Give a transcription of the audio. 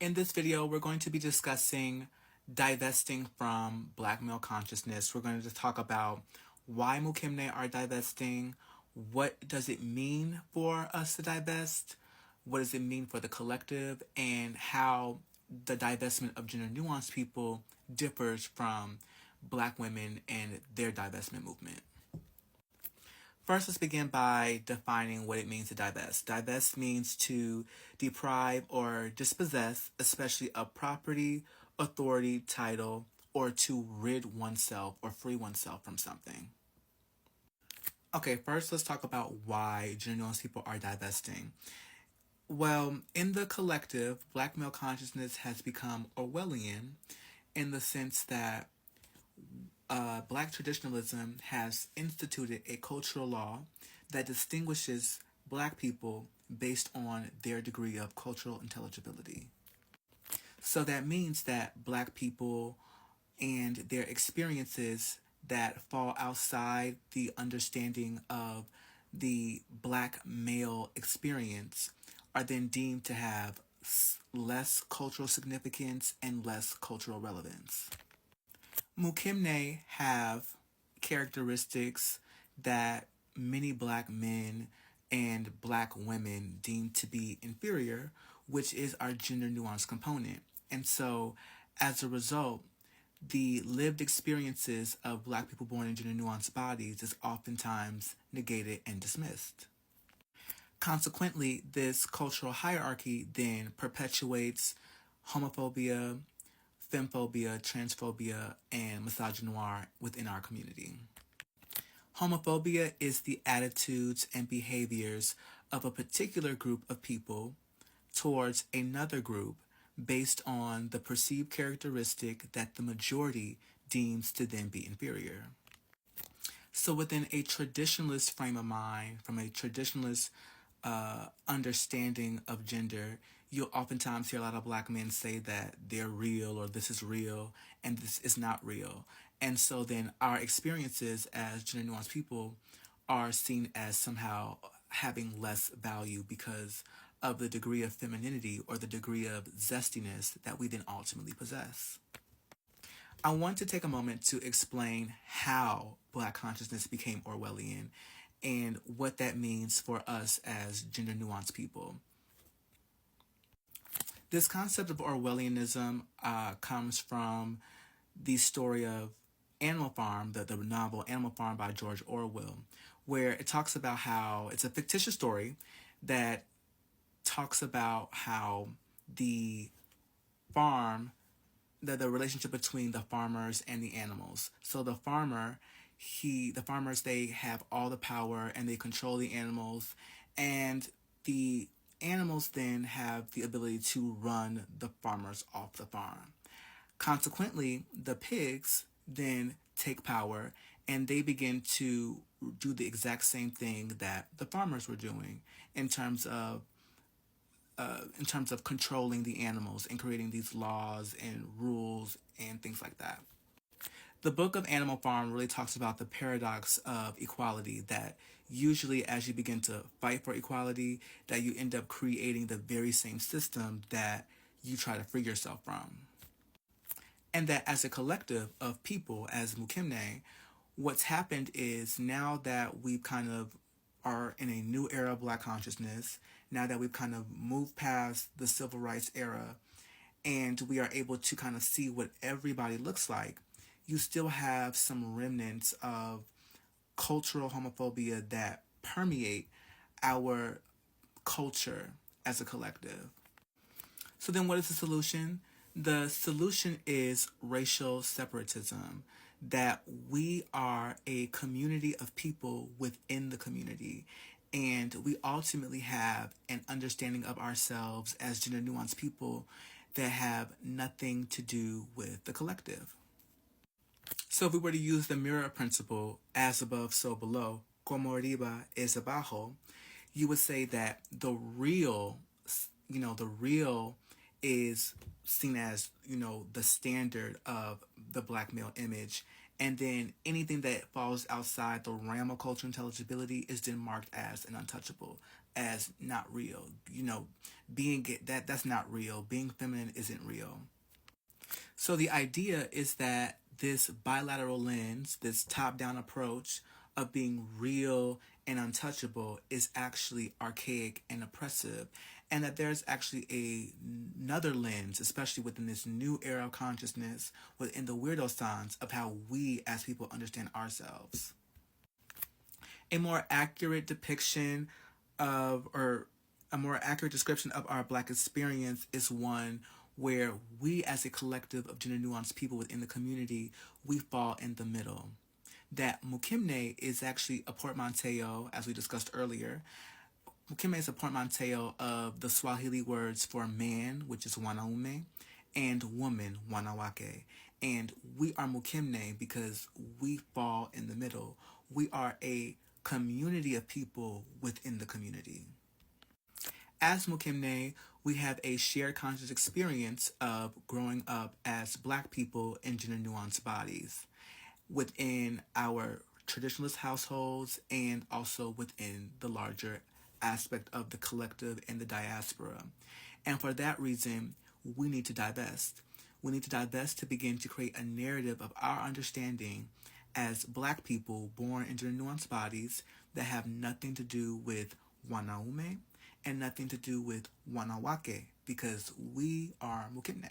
In this video, we're going to be discussing divesting from Black male consciousness. We're going to talk about why Mukimne are divesting, what does it mean for us to divest, what does it mean for the collective, and how the divestment of gender nuanced people differs from Black women and their divestment movement. First, let's begin by defining what it means to divest. Divest means to deprive or dispossess, especially of property, authority, title, or to rid oneself or free oneself from something. Okay, first let's talk about why gender nuanced people are divesting. Well, in the collective, Black male consciousness has become Orwellian in the sense that Black traditionalism has instituted a cultural law that distinguishes Black people based on their degree of cultural intelligibility. So that means that Black people and their experiences that fall outside the understanding of the Black male experience are then deemed to have less cultural significance and less cultural relevance. Mukimne have characteristics that many Black men and Black women deem to be inferior, which is our gender nuance component. And so, as a result, the lived experiences of Black people born in gender nuanced bodies is oftentimes negated and dismissed. Consequently, this cultural hierarchy then perpetuates homophobia, femphobia, transphobia, and misogynoir within our community. Homophobia is the attitudes and behaviors of a particular group of people towards another group based on the perceived characteristic that the majority deems to then be inferior. So within a traditionalist frame of mind, from a traditionalist understanding of gender, you'll oftentimes hear a lot of Black men say that they're real or this is real and this is not real. And so then our experiences as gender nuanced people are seen as somehow having less value because of the degree of femininity or the degree of zestiness that we then ultimately possess. I want to take a moment to explain how Black consciousness became Orwellian and what that means for us as gender nuanced people. This concept of Orwellianism comes from the story of Animal Farm, the novel Animal Farm by George Orwell, where it talks about how it's a fictitious story that talks about how the farm, the relationship between the farmers and the animals. So the farmers, they have all the power and they control the animals, and the animals then have the ability to run the farmers off the farm. Consequently, the pigs then take power and they begin to do the exact same thing that the farmers were doing in terms of controlling the animals and creating these laws and rules and things like that. The book of Animal Farm really talks about the paradox of equality, that usually as you begin to fight for equality, that you end up creating the very same system that you try to free yourself from. And that as a collective of people, as Mukimne, what's happened is now that we kind of are in a new era of Black consciousness, now that we've kind of moved past the civil rights era, and we are able to kind of see what everybody looks like, you still have some remnants of cultural homophobia that permeate our culture as a collective. So then what is the solution? The solution is racial separatism, that we are a community of people within the community, and we ultimately have an understanding of ourselves as gender nuanced people that have nothing to do with the collective. So if we were to use the mirror principle, as above, so below, como arriba es abajo, you would say that the real is seen as, the standard of the Black male image. And then anything that falls outside the realm of cultural intelligibility is then marked as an untouchable. as not real. Being that's not real. Being feminine isn't real. So the idea is that this bilateral lens, this top-down approach of being real and untouchable is actually archaic and oppressive, and that there's actually another lens, especially within this new era of consciousness, within the weirdo science of how we as people understand ourselves. A more accurate depiction or a more accurate description of our Black experience is one where we, as a collective of gender nuanced people within the community, we fall in the middle. That Mukimne is actually a portmanteau, as we discussed earlier. Mukimne is a portmanteau of the Swahili words for man, which is wanaume, and woman, wanawake. And we are Mukimne because we fall in the middle. We are a community of people within the community. As Mukimne, we have a shared conscious experience of growing up as Black people in gender nuanced bodies within our traditionalist households and also within the larger aspect of the collective and the diaspora. And for that reason, we need to divest. We need to divest to begin to create a narrative of our understanding as Black people born into nuanced bodies that have nothing to do with wanaume and nothing to do with wanawake because we are Mukimne.